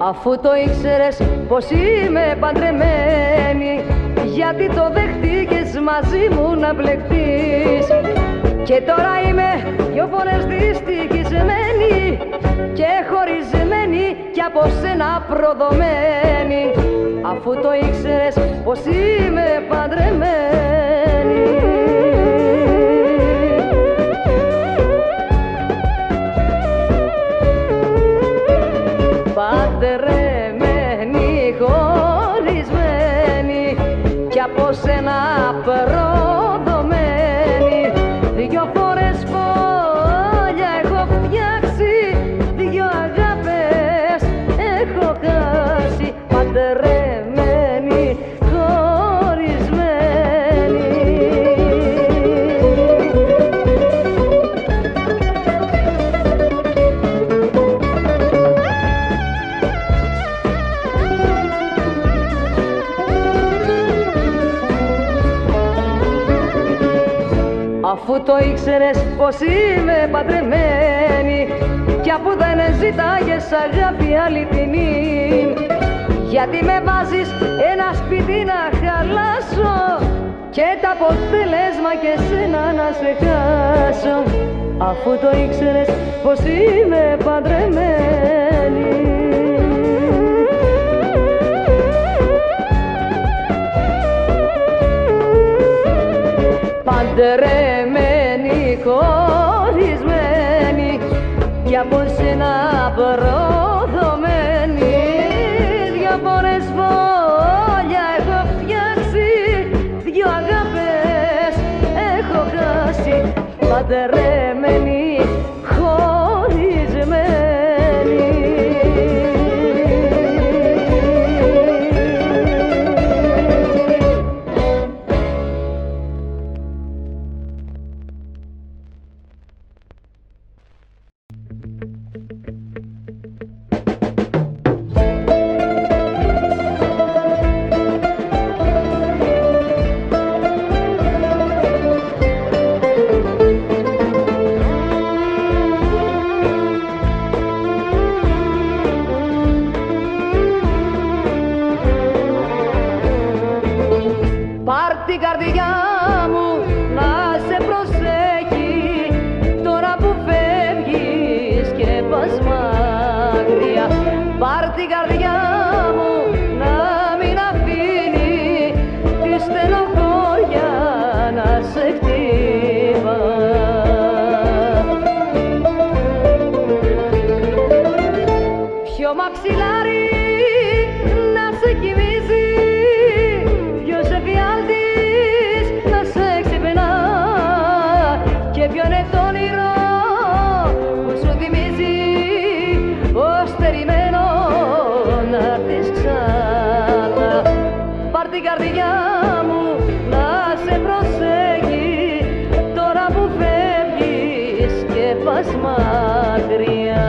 Αφού το ήξερες πως είμαι παντρεμένη, γιατί το δεχτήκες μαζί μου να μπλεχτείς? Και τώρα είμαι 2 φορές δυστυχισμένη και χωρισμένη κι από σένα προδομένη. Αφού το ήξερες πως είμαι παντρεμένη. Παντρεμένη, χωρισμένη κι από σένα προδομένη. 2 φορές φόλια έχω φτιάξει, 2 αγάπες έχω χάσει. Παντρεμένη, χωρισμένη. Αφού το ήξερες πως είμαι παντρεμένη κι αφού δεν ζητάγες αγάπη αληθινή, γιατί με βάζεις ένα σπίτι να χαλάσω και το αποτέλεσμα και σένα να σε χάσω? Αφού το ήξερες πως είμαι παντρεμένη. Παντρεμένη, χωρισμένη κι από σένα προδομένη. 2 φορές φόλια έχω φτιάξει, 2 αγάπες έχω χάσει. Παντρεμένη, χωρισμένη. Πάρ' την καρδιά μου να σε προσέχει τώρα που φεύγεις και πας μακριά. Πάρ' την καρδιά μου να μην αφήνει τη στενοχώρια να σε χτύπα. Ποιο μαξιλάρι να σε κοιμίζει, ποιος εφιάλτης να σε ξυπνά και ποιο είναι το όνειρο που σου θυμίζει ως περιμένω να έρθεις ξανά. Πάρ' την καρδιά μου να σε προσέχει τώρα που φεύγεις και πας μακριά.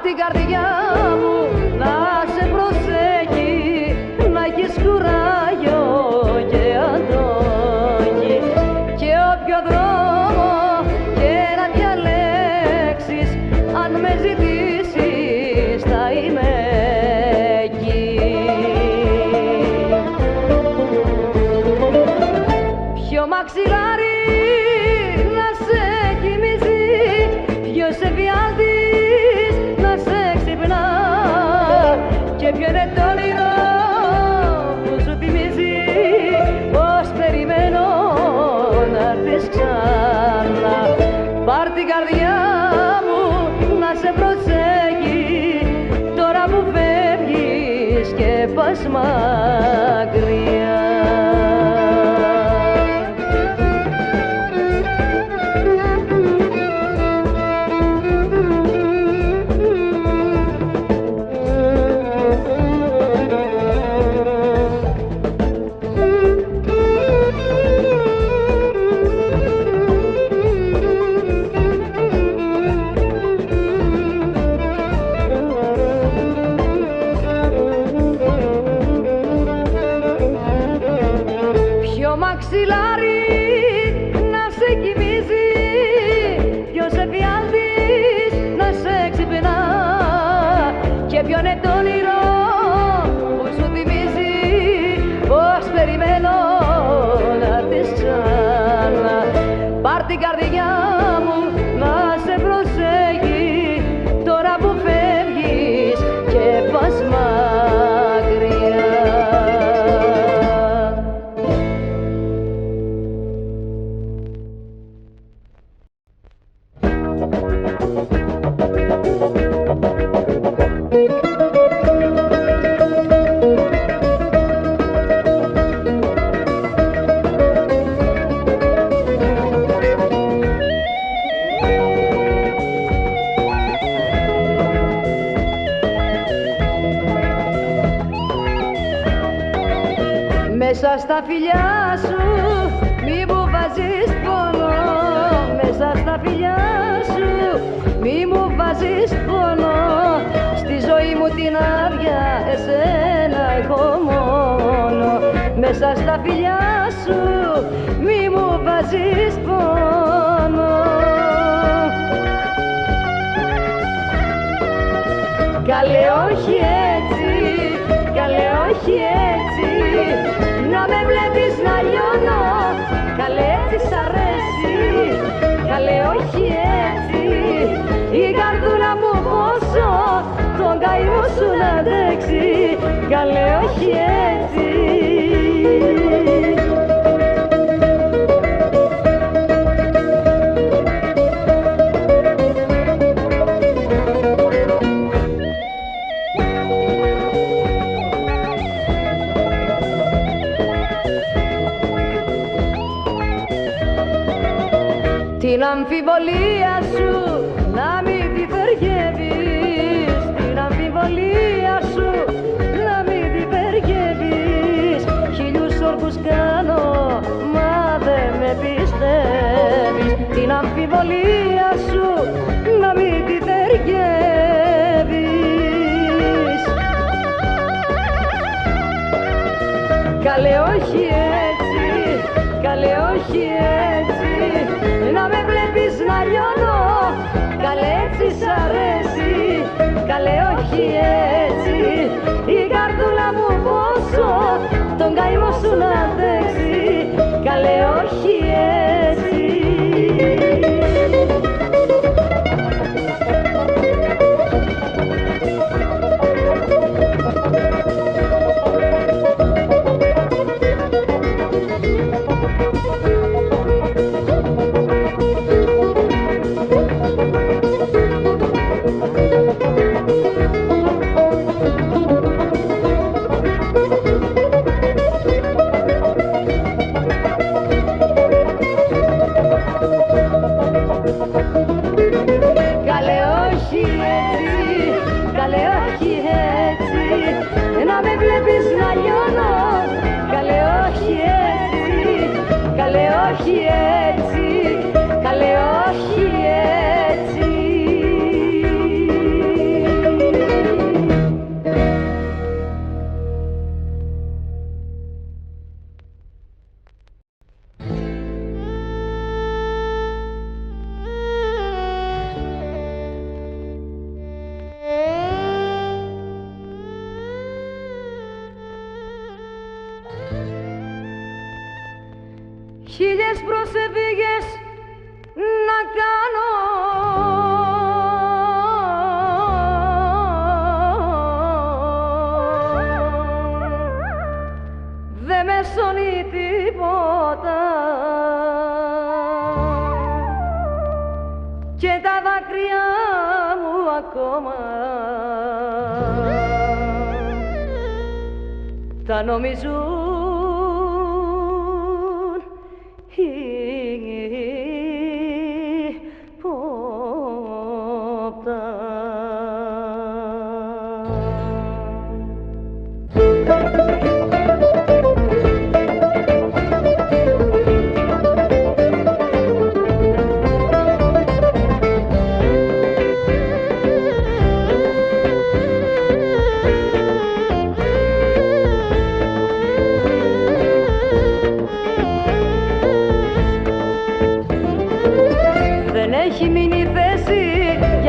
Την καρδιά μου να σε προσέχει, να έχεις κουράγιο και αντοχή και όποιο δρόμο και να διαλέξεις, αν με ζητήσεις θα είμαι εκεί. Ποιο μαξιλάρι να σε κοιμίζει, ποιος εφιάλτης να σε ξυπνά και ποιο είναι το όνειρο που σου θυμίζει πως περιμένω να έρθεις ξανά. Πάρ' την καρδιά μου να σε προσέχει τώρα που φεύγεις και πας μακριά. ποιο μαξιλάρι να σε κοιμίζει, ποιος εφιάλτης να σε ξυπνά και ποιον είναι το όνειρο που σου θυμίζει πως περιμένω να έρθεις ξανά. Πάρ' την καρδιά μου να σε προσέχει τώρα που φεύγεις και πας μακριά. Μέσα στα φιλιά σου μη μου βάζεις πόνο, μέσα στα φιλιά σου μη μου βάζεις πόνο, στη ζωή μου την άδεια εσένα έχω μόνο. Μέσα στα φιλιά σου μη μου βάζεις πόνο. Καλέ όχι έτσι, καλέ όχι έτσι, να με βλέπεις να λιώνω, καλέ έτσι σ' αρέσει, καλέ όχι έτσι, η καρδούλα μου πόσο τον καημό σου να αντέξει, καλέ όχι έτσι. Την αμφιβολία σου να μην τη θεργεύεις, την αμφιβολία σου να μην τη θεργεύεις, χίλιους όρκους κάνω μα δεν με πιστεύεις, την αμφιβολία σου να μην τη θεργεύεις. Καλέ όχι έτσι, καλέ όχι έτσι, να με βλέπεις να λιώνω, καλέ έτσι σ' αρέσει, καλέ όχι έτσι, η καρδούλα μου πόσο τον καημό σου να αντέξει, καλέ όχι έτσι. Όχι έτσι, καλέ όχι έτσι. Χίλιες προσεφύγες να κάνω, δε με σώνει τίποτα και τα δάκρυα μου ακόμα τα νομίζουν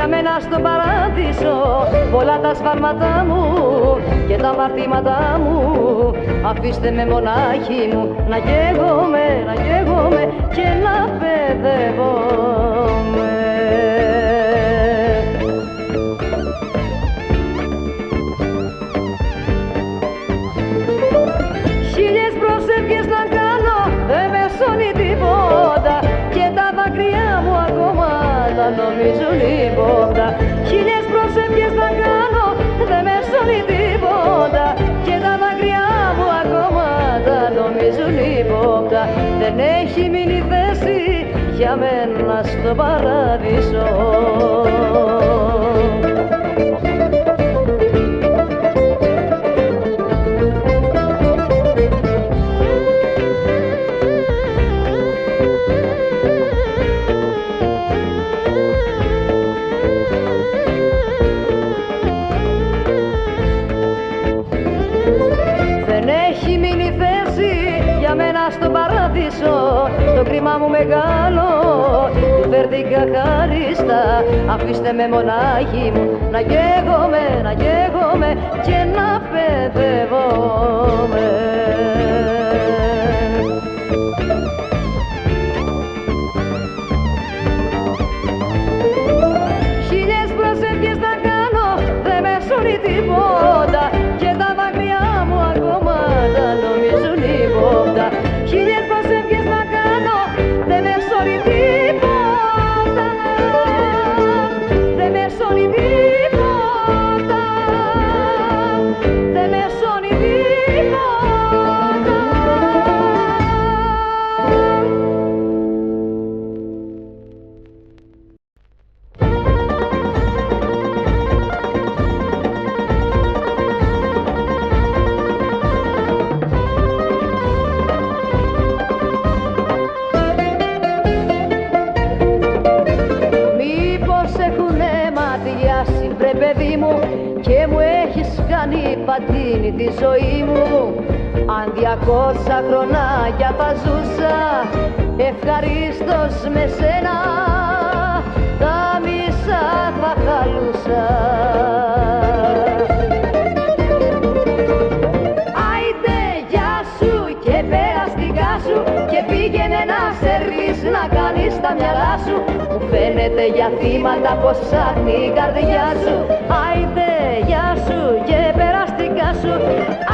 για μένα στον παράδεισο. Πολλά τα σφάλματά μου και τα αμαρτήματά μου. Αφήστε με μονάχη μου να καίγομαι, να καίγομαι και να παιδεύομαι. Χίλιες προσευχές να κάνω, δεν με σώνει τίποτα και τα δάκρυα μου ακόμα τα νομίζουν υπόπτα. Χίλιες προσευχές να κάνω, δεν με σώνει τίποτα και τα δάκρυα μου ακόμα τα νομίζουν υπόπτα. Δεν έχει μείνει θέση για μένα στο παράδεισο. Στον παράδεισο το κρίμα μου μεγάλο του φέρθηκα χαρίστα. Αφήστε με μονάχη μου να καίγομαι, να καίγομαι και να παιδεύομαι. Χίλιες προσευχές να κάνω, δεν με σώνει τίποτα και τα δάκρυα μου ακόμα τα νομίζουν υπόπτα. Χίλιες προσευχές να κάνω, δεν με σώνει τίποτα, δεν με σώνει τίποτα, δεν με σώνει τίποτα. Παιδί μου και μου έχεις κάνει πατίνι τη ζωή μου. Αν 200 χρονάκια θα ζούσα ευχαρίστως με σένα, τα μισά θα χαλούσα. Άιντε γεια σου και περαστικά σου και πήγαινε να σερβίς να κάνεις τα μυαλά σου. Φαίνεται για θύματα πως ψάχνει η καρδιά σου. Άιντε γεια σου και περαστικά σου.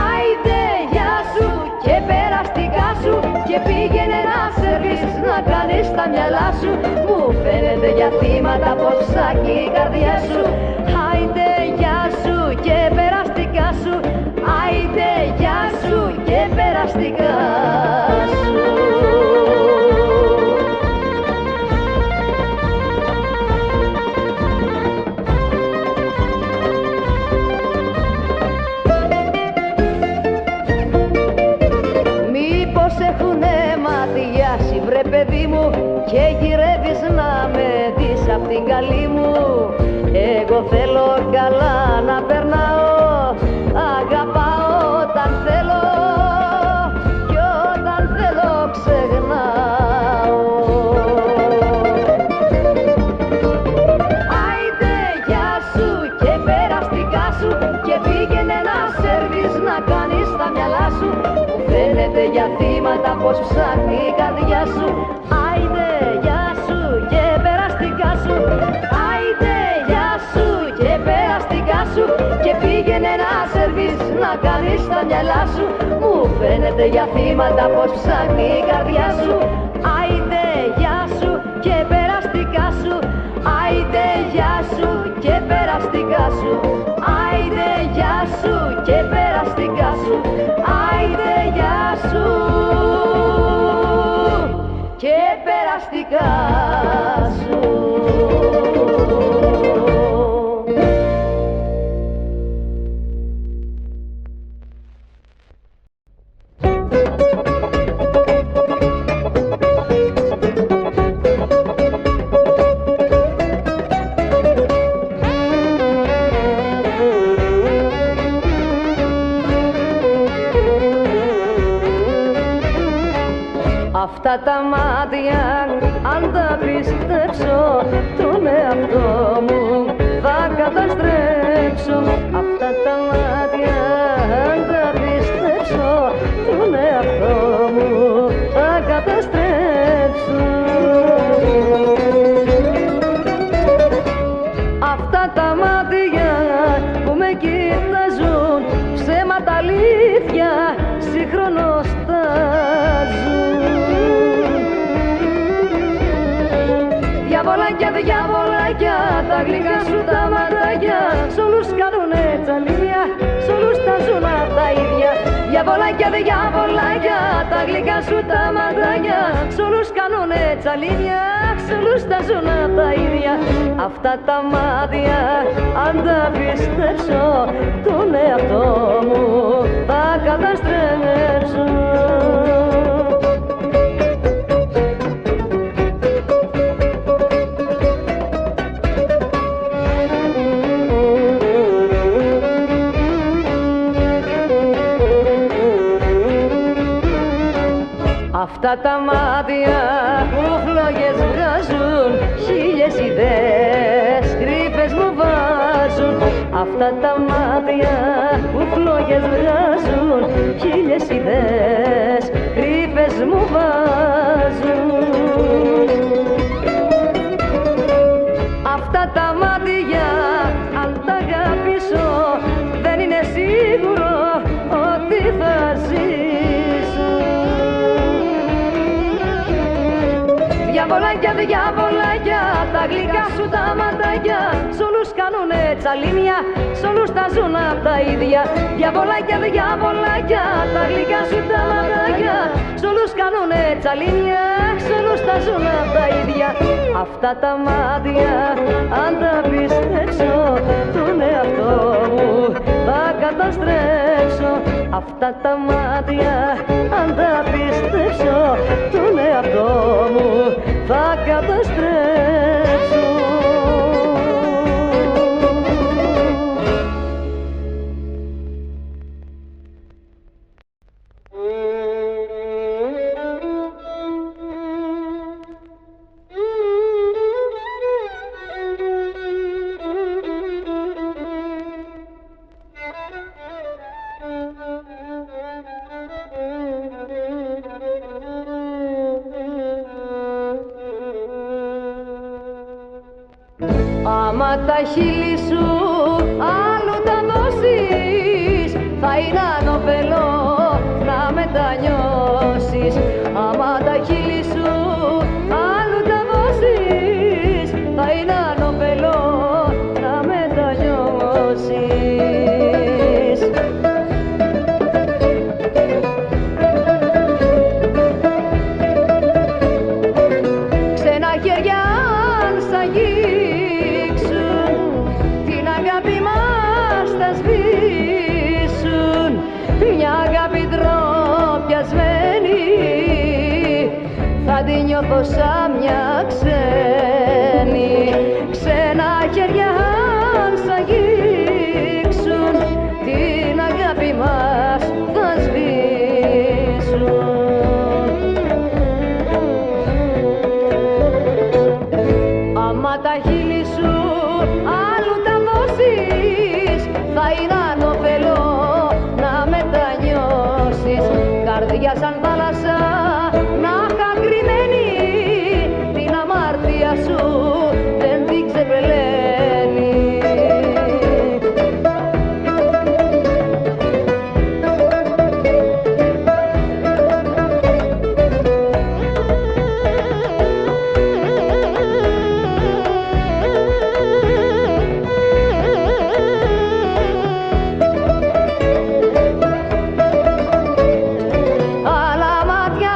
Άιντε γεια σου και περαστικά σου και πήγαινε να σερβίς να κάνεις τα μυαλά σου. Μου φαίνεται για θύματα πως ψάχνει η καρδιά σου. Άιντε γεια σου και περαστικά σου. Άιντε γεια σου και περαστικά σου. Παιδί μου και γυρεύεις να με δεις απ' την καλή μου. Εγώ θέλω καλά να περνάω, αγαπάω όταν θέλω κι όταν θέλω ξεχνάω. Άιντε γεια σου και περαστικά σου και πήγαινε να σερβίς να κάνεις τα μυαλά σου. Μου φαίνεται για θύματα πως ψάχνει η καρδιά σου. Άιντε γεια σου και περαστικά σου. Άιντε γεια σου και περαστικά σου και πήγαινε να σερβίς να κάνεις τα μυαλά σου. Μου φαίνεται για θύματα πως ψάχνει η καρδιά σου. Άιντε γεια σου και περαστικά σου. Άιντε γεια σου και περαστικά σου. Άιντε γεια σου και περαστικά σου. Άιντε γεια σου και περαστικά σου. Αυτά τα μάτια, αν τα πιστέψω, τον εαυτό μου θα καταστρέψω. Αυτά τα μάτια, αν τα πιστέψω, τον εαυτό μου θα καταστρέψω. Αυτά τα μάτια που με κοιτάζουν, ψέματα αλήθεια συγχρόνως τα ζουν. Διαβολάκια, διαβολάκια, τα γλυκά σου τα ματάκια, σ' όλους κάνουνε τσαλίδια, σ' όλους τα ζουν τα ίδια. Διαβολάκια, διαβολάκια, τα γλυκά σου τα ματάκια, σ' όλους κάνουνε τσαλίδια, σ' όλους τα ζουν τα ίδια. Αυτά τα μάτια, αν τα πιστέψω, τον εαυτό μου θα καταστρέψω. Αυτά τα μάτια που φλόγες βγάζουν, χίλιες ιδέες κρύφες μου βάζουν. Αυτά τα μάτια που φλόγες βγάζουν, χίλιες ιδέες κρύφες μου βάζουν. Αυτά τα μάτια, αν τα αγαπήσω, δεν είναι σίγουρο ότι θα ζήσω. Διαβολάκια, διαβολάκια, τα γλυκά σου τα ματάκια, σ' όλους κάνουνε τσαλίνια, σ' όλους τα ζουν απ' τα ίδια. Διαβολάκια, διαβολάκια, τα γλυκά σου τα ματάκια, σ' όλους κάνουνε τσαλίνια, σ' όλους τα ζουν απ' τα ίδια. Αυτά τα μάτια, αν τα πιστέψω, τον εαυτό μου θα καταστρέψω. Αυτά τα μάτια, αν τα πιστέψω, τον εαυτό μου θα καταστρέψω. Άμα τα χείλη σου άλλου τα δώσεις, θα είναι ανώφελο να μετανιώσεις. Άμα τα χείλη σου άλλου τα δώσεις, θα είναι ανώφελο να μετανιώσεις. Ξένα χέρια αν σ' αγγίξουν, την αγάπη μας θα σβήσουν. Μια αγάπη ντροπιασμένη θα την νιώθω σαν μια ξένη. Ξένα χέρια αν σ' αγγίξουν, την αγάπη μας θα σβήσουν. Άμα τα χείλη σου άλλου τα δώσεις, θα είναι ανώφελο να μετανιώσεις. Καρδιά σαν θάλασσα να είχα κρυμμένη, την αμάρτια σου δεν την ξεπελαίνει. Άλλα μάτια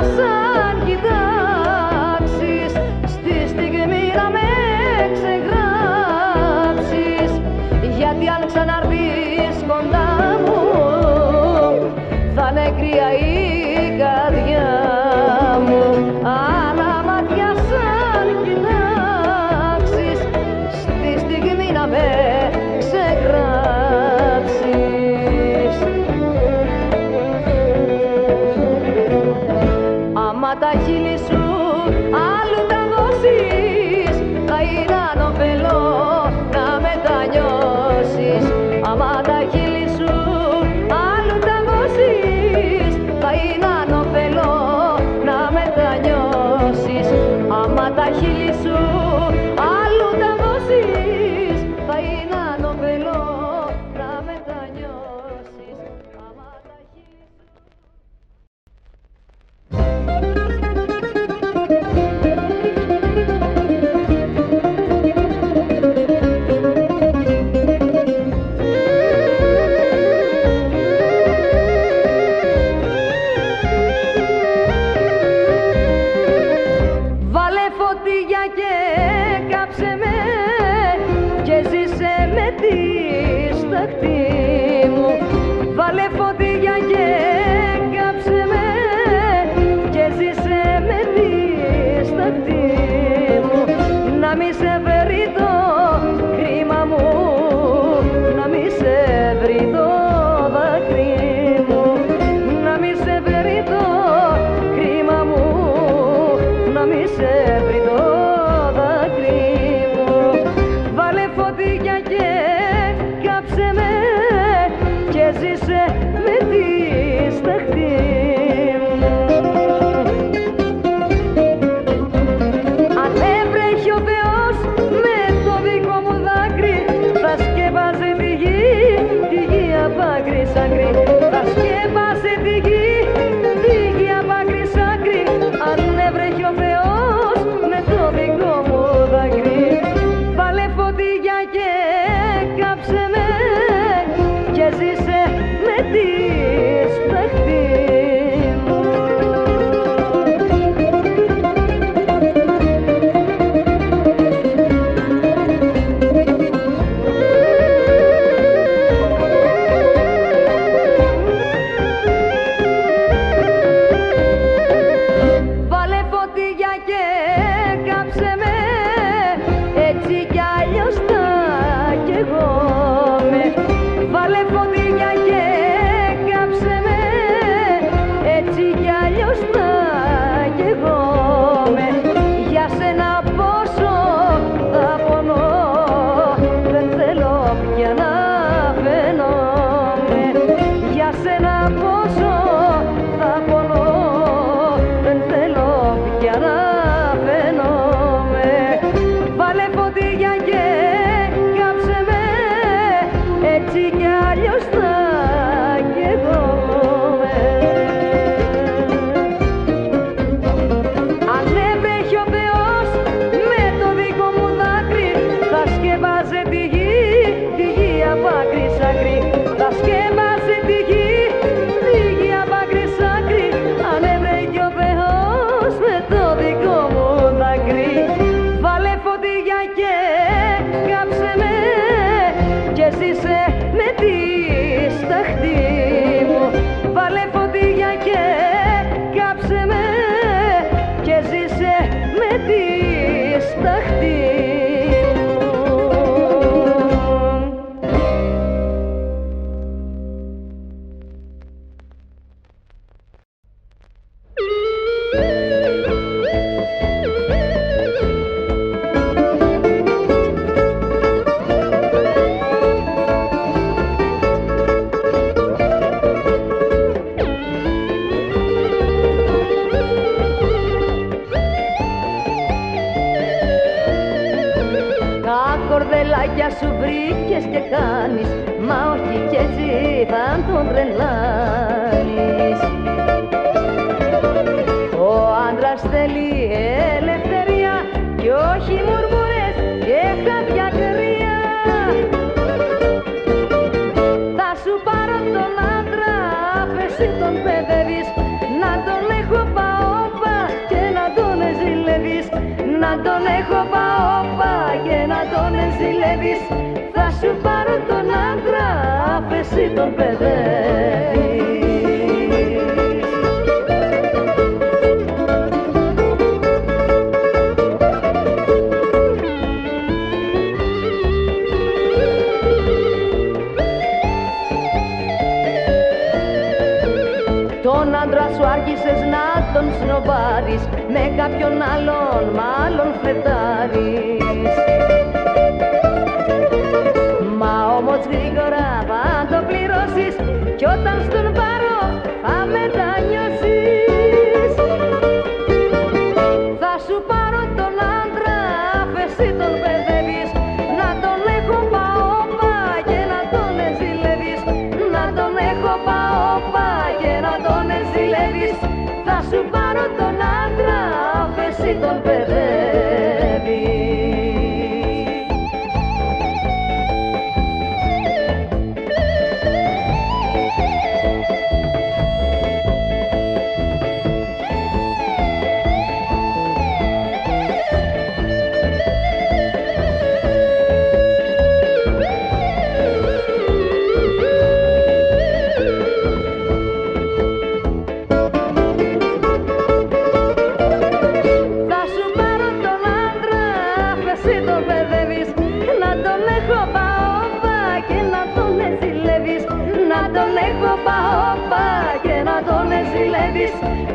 Φιλάκια σου βρήκες και κάνεις, μα όχι κι έτσι θα τον τρελάνεις. Ο άντρας θέλει ελευθερία κι όχι μουρμουρές και κάποια κρύα. Θα σου πάρω τον άντρα, αφ' τον παιδεύεις, να τον έχω παόπα και να τον ζηλεύεις. Να τον έχω παόπα και να τον ζηλεύεις. Θα σου πάρω τον άντρα, αφ' τον παιδεύεις. Τον άντρα σου άρχισες να τον σνομπάρεις, με κάποιον άλλον μάλλον φλερτάρεις. Μα όμως γρήγορα θα το πληρώσεις κι όταν στον πάρω θα μετανιώσεις. Θα σου πάρω τον άντρα, αφ' τον παιδεύεις, να τον έχω παόπα και να τον ζηλεύεις. Να τον έχω παόπα και να τον ζηλεύεις. Θα σου πάρω τον άντρα, αφ' τον παιδεύεις.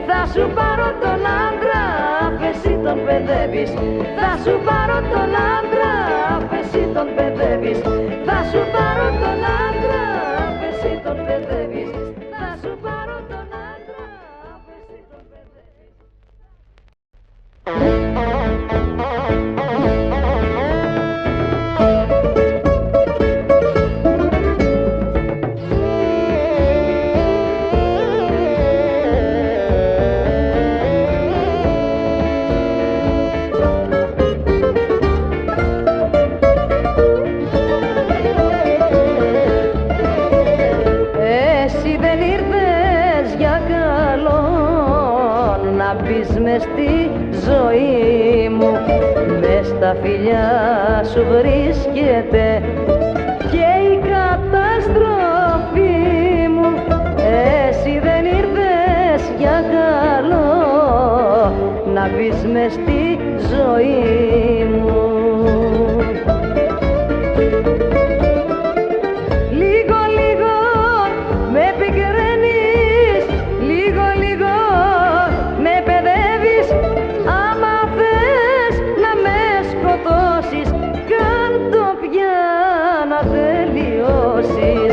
Θα σου πάρω τον άντρα, αφ' τον παιδεύεις. Θα σου πάρω τον άντρα, αφ' τον παιδεύεις. Θα σου πάρω τον άντρα, αφ' τον παιδεύεις. Θα σου πάρω τον άντρα, αφ' τον παιδεύεις. Μες στη ζωή μου, μες στα φιλιά σου βρίσκεται και η καταστροφή μου. Εσύ δεν ήρθες για καλό να μπεις μες στη ζωή μου. Λίγο λίγο με πικραίνεις, λίγο λίγο με παιδεύεις. Άμα θες να με σκοτώσεις, κάντο πια να τελειώσεις.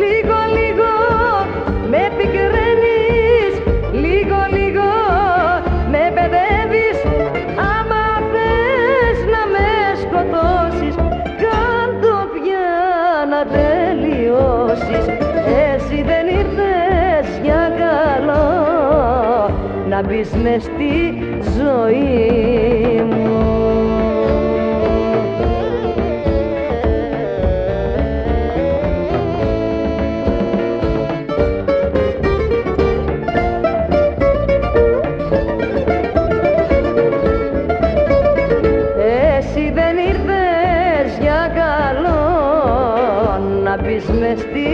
Λίγο λίγο με πικραίνεις, λίγο λίγο με παιδεύεις. Άμα θες να με σκοτώσεις, κάντο πια να τελειώσεις. Εσύ δεν ήρθες για καλό να μπεις μες στη ζωή μου. Εσύ δεν ήρθες για καλό να μπεις μες στη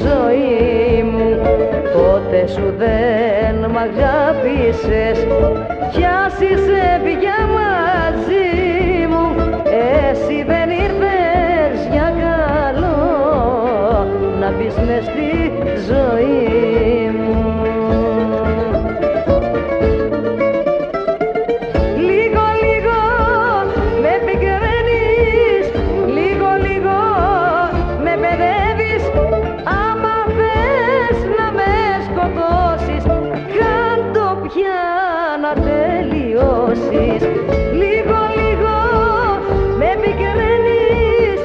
ζωή μου. Ποτέ σου δεν μ' αγάπησες κι ας είσαι πια μαζί μου. Εσύ δεν ήρθες για καλό να μπεις μες στη ζωή μου. Λίγο λίγο με πικραίνεις, λίγο λίγο με παιδεύεις. Άμα θες να με σκοτώσεις, κάντο πια να τελειώσεις. Λίγο λίγο με πικραίνεις,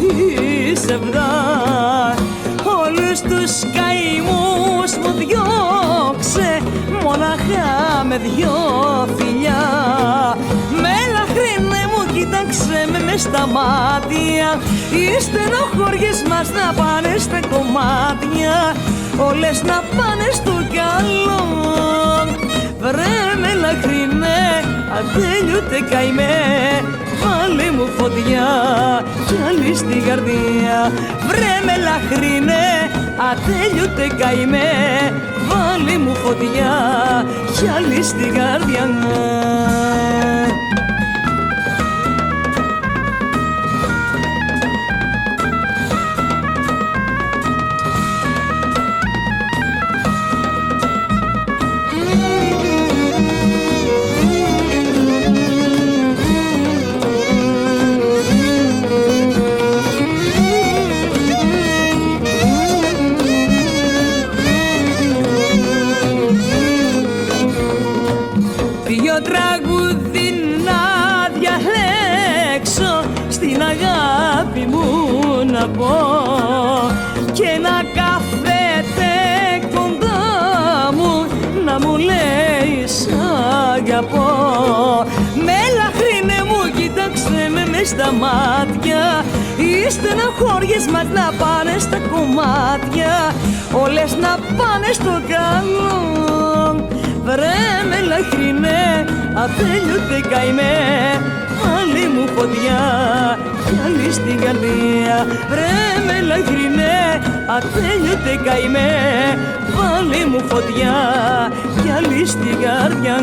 πολύσευδα. Όλους τους καημούς μου διώξε μοναχά με δυο φιλιά. Με λαχρίνε μου κοίταξε με μες στα μάτια. Οι στενοχώριες μας να πάνε στα κομμάτια, όλες να πάνε στο καλό. Βρε με λαχρίνε, ατέλειωτε καημέ, βάλε μου φωτιά κι άλλη στην καρδιά. Βρε με λαχρίνε, ατέλειωτε καημέ, βάλε μου φωτιά κι άλλη στην καρδιά. Και να κάθεται κοντά μου να μου λέει σ' αγαπώ. Με λαχρίνε μου κοίταξε με μες στα μάτια. Οι στενοχώριες μας να πάνε στα κομμάτια, όλες να πάνε στο καλό. Βρε με λαχρίνε, ατέλειωτε καημέ, βάλε μου φωτιά κι άλλη στην καρδιά. Βρε με λαχρίνε, ατέλειωτε καημέ, βάλε μου φωτιά κι άλλη στην καρδιά.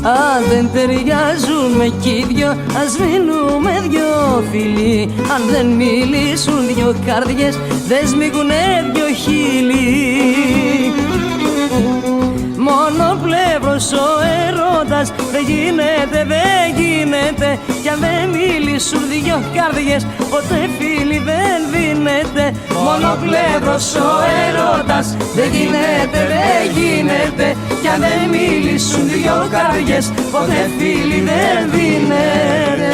Αν δεν ταιριάζουμε κι οι δυο, ας μείνουμε δυο φίλοι. Αν δεν μιλήσουν δυο καρδιές, δεν σμίγουνε δυο χείλη. Μονοπλεύρος ο έρωτας, δεν γίνεται, δεν γίνεται. Κι αν δεν μιλήσουν δυο καρδιές, ποτέ φίλοι δεν δίνεται. Μονοπλεύρος ο έρωτας, δεν γίνεται, δεν γίνεται. Κι αν δεν μιλήσουν δυο καρδιές, ποτέ φίλοι δεν δίνεται.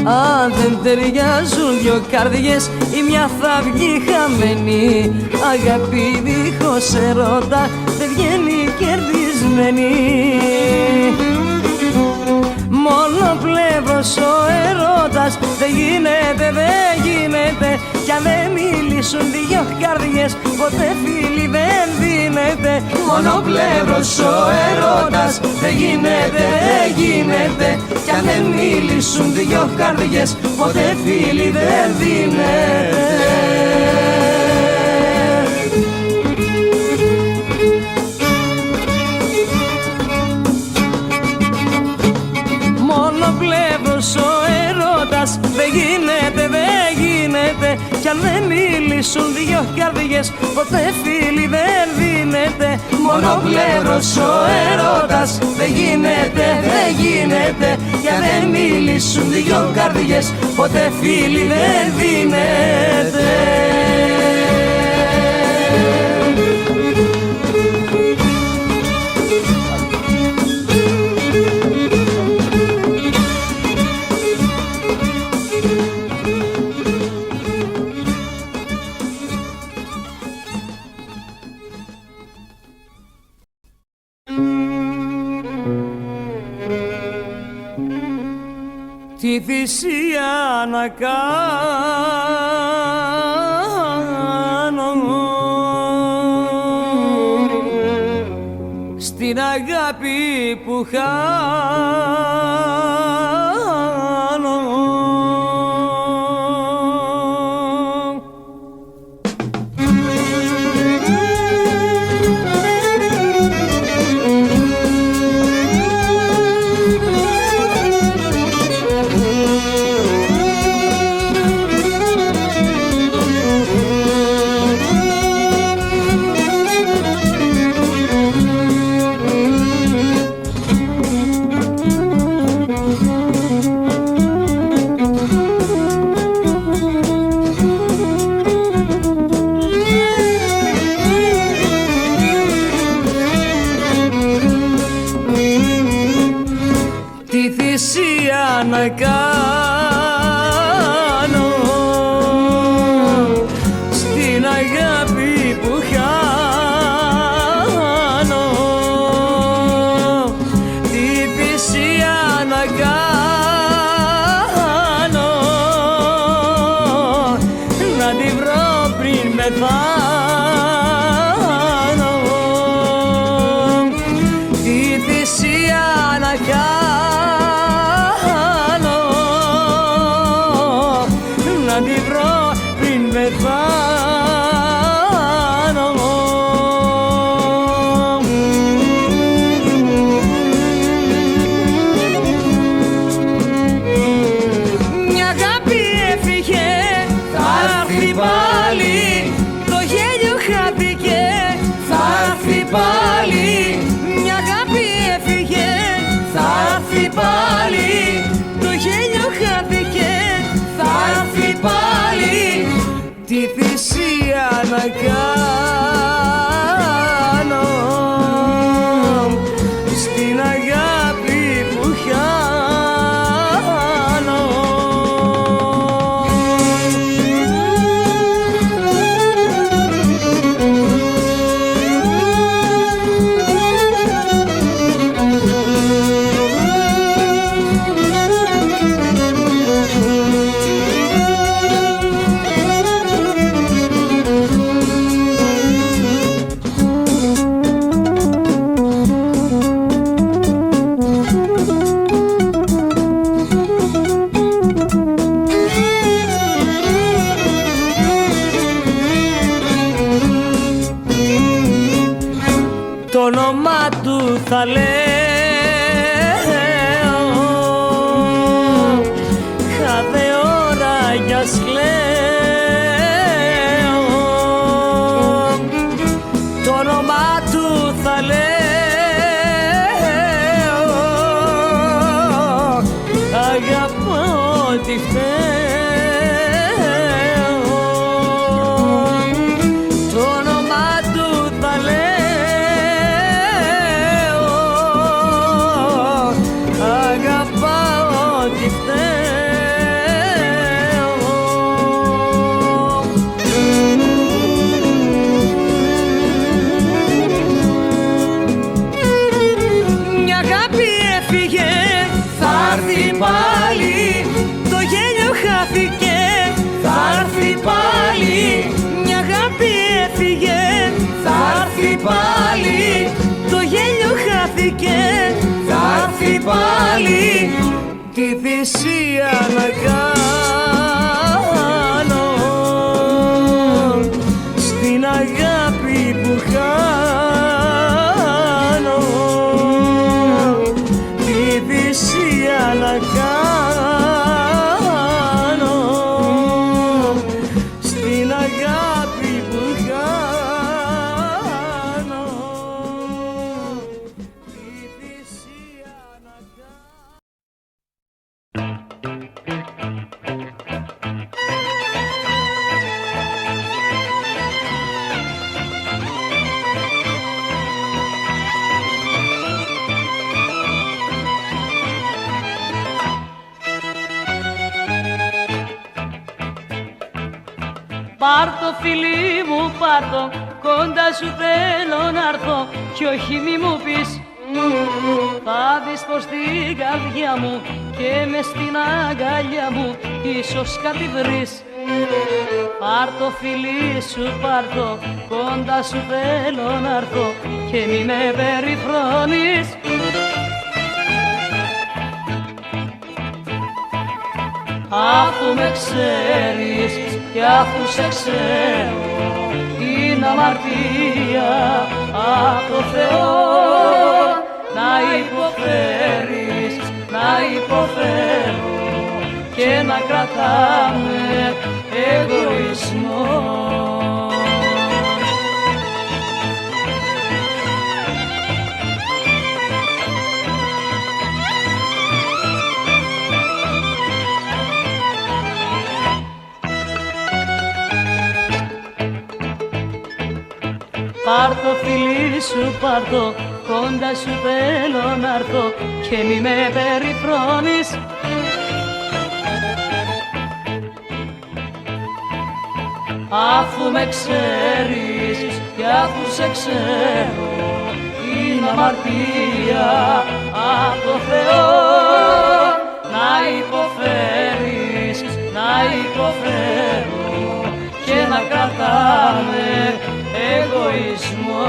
Αν δεν ταιριάζουν δυο καρδιές, η μια θα βγει χαμένη. Αγάπη δίχως ερώτα δεν βγαίνει κερδισμένη. Μονοπλεύρος ο έρωτας, δεν γίνεται, δεν γίνεται. Κι αν δεν μιλήσουν δυο καρδιές, ποτέ φίλοι δεν δίνεται. Μονοπλεύρος ο έρωτας, δεν γίνεται, δεν γίνεται. Κι αν δεν μιλήσουν δυο καρδιές, ποτέ φίλοι δεν δίνεται. Μονοπλεύρος ο έρωτας, δεν γίνεται, δεν γίνεται. Κι αν δεν μιλήσουν δυο καρδιές, ποτέ φίλοι δεν δίνεται. Μονοπλεύρος ο έρωτας, δεν γίνεται, δεν γίνεται. Κι αν δεν μιλήσουν δυο καρδιές, ποτέ φίλοι δεν δίνεται. τη θυσία να κάνω στην αγάπη που χάνω. Να κάνω στην αγάπη που χάνω, τι θυσία να κάνω, να τη βρω πριν πεθάνω, τι θυσία να κάνω, να τη βρω πριν πεθάνω. Μια αγάπη έφυγε, θα έρθει πάλι, το γέλιο χάθηκε, θα έρθει πάλι. Μια αγάπη έφυγε, θα έρθει πάλι, το γέλιο χάθηκε, θα έρθει πάλι, τη θυσία να κάνω στην αγάπη που χάνω. Το όνομά του θα λέω, κάθε ώρα κι ας κλαίω. Το όνομά του θα λέω, αγαπώ τι φταίω. Το όνομά του θα λέω, πάλι, το γέλιο χάθηκε, θα έρθει πάλι. Μια αγάπη έφυγε, θα έρθει πάλι, το γέλιο χάθηκε, θα έρθει πάλι, τη θυσία να κάνω στην αγάπη που χάνω, τη θυσία να κάνω στην αγάπη που χάνω, τη θυσία να Πάρ' το φίλι μου, πάρ' το, κοντά σου θέλω να'ρθω κι όχι μη μου πεις. Θα δεις πως την καρδιά μου και μες στην αγκαλιά μου ίσως κάτι βρεις. Πάρ' το φιλί σου, πάρ' το, κοντά σου θέλω να έρθω και μη με περιφρόνεις. Αφού με ξέρεις και αφού σε ξέρω, είναι αμαρτία απ' το Θεό να υποφέρεις, να υποφέρω και να κρατάμε εγωισμό. Πάρ' το φιλί σου, πάρ' το, κοντά σου θέλω να έρθω και μη με περιφρόνεις. Αφού με ξέρεις και αφού σε ξέρω, είναι αμαρτία απ' το Θεό να υποφέρεις, να υποφέρω και να κρατάμε εγωισμό.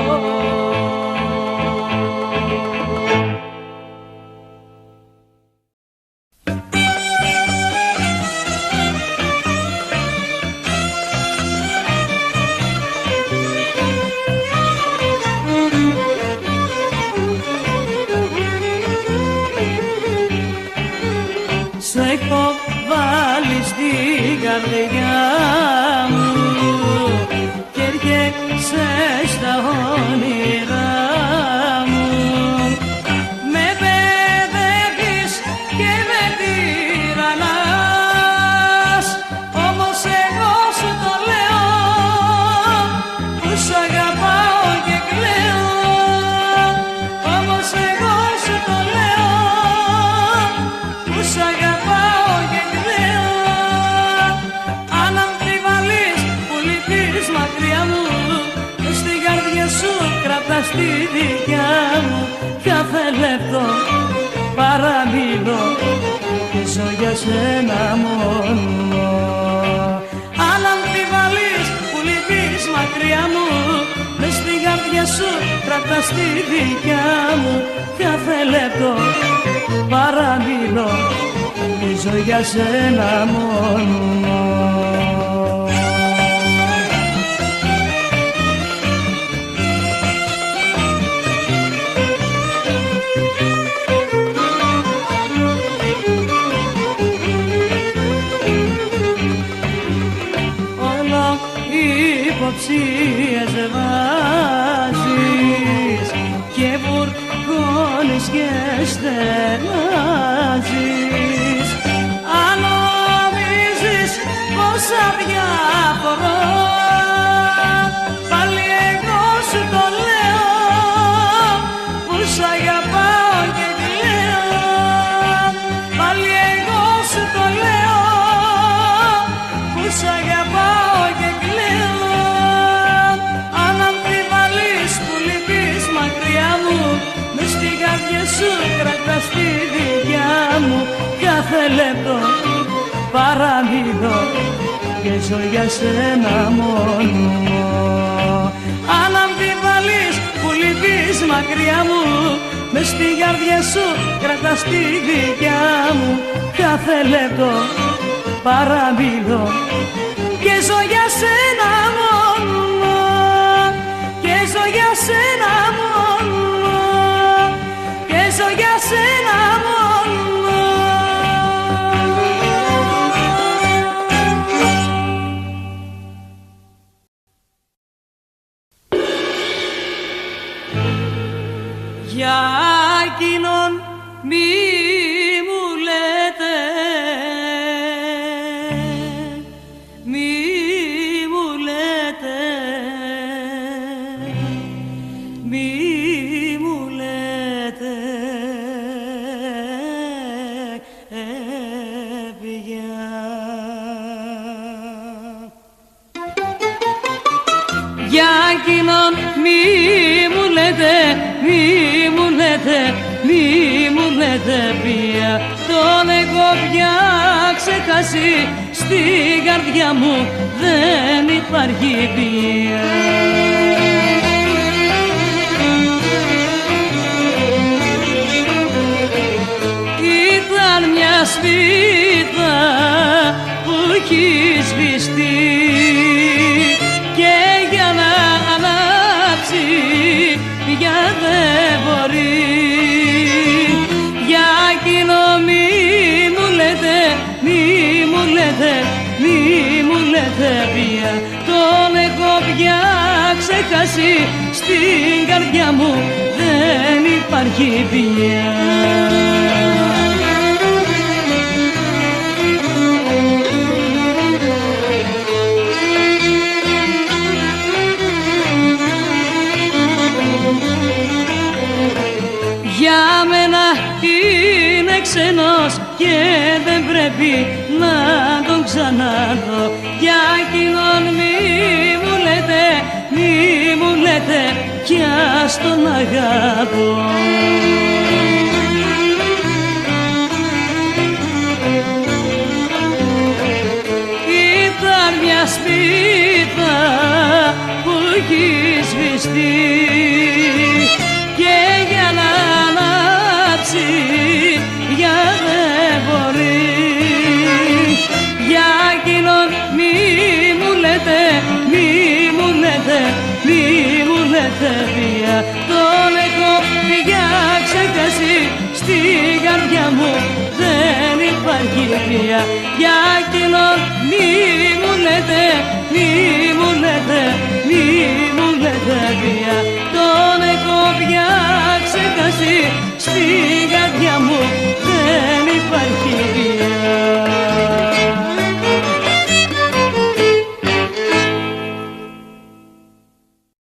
Σ' έχω βάλει στην καρδιά μου και έρχεσαι στα όνειρά μου. Με παιδεύεις και με τυραννάς, όμως εγώ σου το λέω που σ' αγαπάω και κλαίω. Όμως εγώ σου το λέω που σ' αγαπάω και κλαίω. Αν αμφιβαλείς που λείπεις μακριά μου, στην καρδιά σου κρατάς τη δικιά μου. Κάθε λεπτό παραμιλώ και ζω για σένα μόνο. Αν αμφιβαλείς που λείπεις μακριά μου, μες στην καρδιά σου κρατάς τη δικιά μου. Κάθε λεπτό παραμιλώ και ζω για σένα μόνο. Όλο υποψίες βάζεις και βουρκώνεις και στενάζεις. Αν νομίζεις πως αδιαφορώ, πάλι εγώ σου το λέω που σ' αγαπάω και κλαίω. Πάλι εγώ σου το λέω που σ' αγαπάω και κλαίω. Αν αμφιβαλείς που λείπεις μακριά μου, μες στην καρδιά σου κρατάς τη δικιά μου. Κάθε λεπτό παραμιλώ και ζω για σένα μόνο. Αν αμφιβαλείς που λείπεις μακριά μου, μες στην καρδιά σου κρατάς τη δικιά μου. Κάθε λεπτό παραμιλώ και ζω για σένα μόνο. Και ζω για σένα μόνο. Και ζω για σένα μόνο. Για εκείνον μη μου λέτε, μη μου λέτε, μη μου λέτε, έφυγε. Για εκείνον μη μου λέτε, μη μου λέτε, μη μου λέτε πια. Τον έχω πια ξεχάσει, στην καρδιά μου δεν υπάρχει πια. Ήταν μια σπίθα που έχει σβηστεί και για να ανάψει πια δεν μπορεί. Για εκείνο μη μου λέτε, μη μου λέτε, μη μου λέτε πια. Τον έχω πια ξεχάσει, στην καρδιά μου δεν υπάρχει πια. Για μένα είναι ξένος και δεν πρέπει να τον ξαναδώ. Για εκείνον μη μου λέτε, μη μου λέτε κι ας τον αγαπώ. Ήταν μια σπίθα που έχει σβηστεί και για να ανάψει πια δεν μπορεί. Για εκείνον μη μου λέτε, μη μου λέτε, μη μου λέτε πια. Τον έχω πια ξεχάσει, στην καρδιά μου δεν υπάρχει πια. Για εκείνον μη μου λέτε, μη μου λέτε, μη μου λέτε πια. Τον έχω πια ξεχάσει, στην καρδιά μου